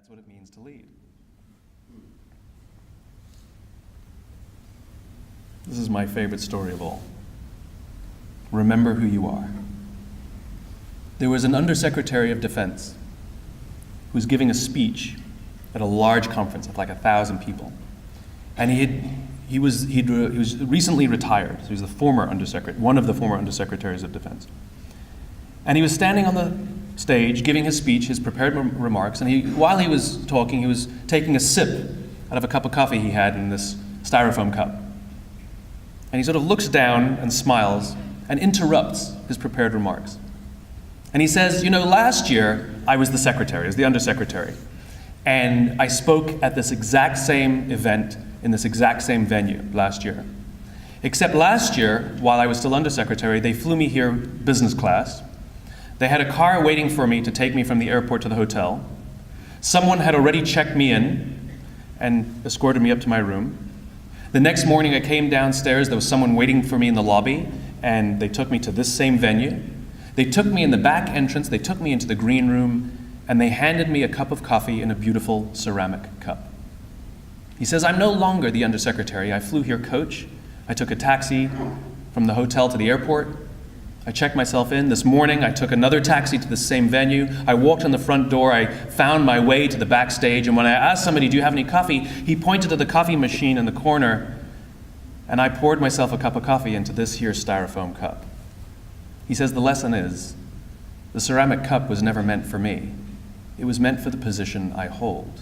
That's what it means to lead. This is my favorite story of all. Remember who you are. There was an Undersecretary of Defense who was giving a speech at a large conference of like 1,000 people. And he was recently retired. So he was the former undersecretary, one of the former Undersecretaries of Defense. And he was standing on the stage giving his speech, his prepared remarks, and while he was talking, he was taking a sip out of a cup of coffee he had in this styrofoam cup. And he sort of looks down and smiles and interrupts his prepared remarks. And he says, you know, last year I was the secretary, as the undersecretary, and I spoke at this exact same event in this exact same venue last year. Except last year, while I was still undersecretary, they flew me here business class. They had a car waiting for me to take me from the airport to the hotel. Someone had already checked me in and escorted me up to my room. The next morning I came downstairs, there was someone waiting for me in the lobby, and they took me to this same venue. They took me in the back entrance, they took me into the green room, and they handed me a cup of coffee in a beautiful ceramic cup. He says, I'm no longer the undersecretary. I flew here coach. I took a taxi from the hotel to the airport. I checked myself in. This morning, I took another taxi to the same venue. I walked in the front door. I found my way to the backstage. And when I asked somebody, do you have any coffee? He pointed to the coffee machine in the corner. And I poured myself a cup of coffee into this here styrofoam cup. He says, the lesson is, the ceramic cup was never meant for me. It was meant for the position I hold.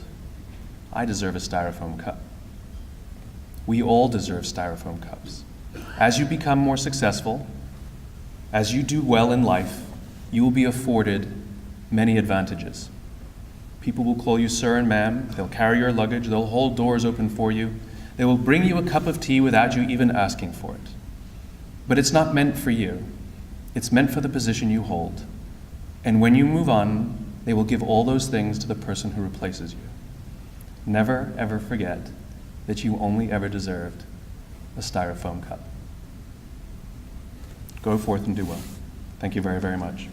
I deserve a styrofoam cup. We all deserve styrofoam cups. As you become more successful, as you do well in life, you will be afforded many advantages. People will call you sir and ma'am. They'll carry your luggage. They'll hold doors open for you. They will bring you a cup of tea without you even asking for it. But it's not meant for you. It's meant for the position you hold. And when you move on, they will give all those things to the person who replaces you. Never, ever forget that you only ever deserved a styrofoam cup. Go forth and do well. Thank you very, very much.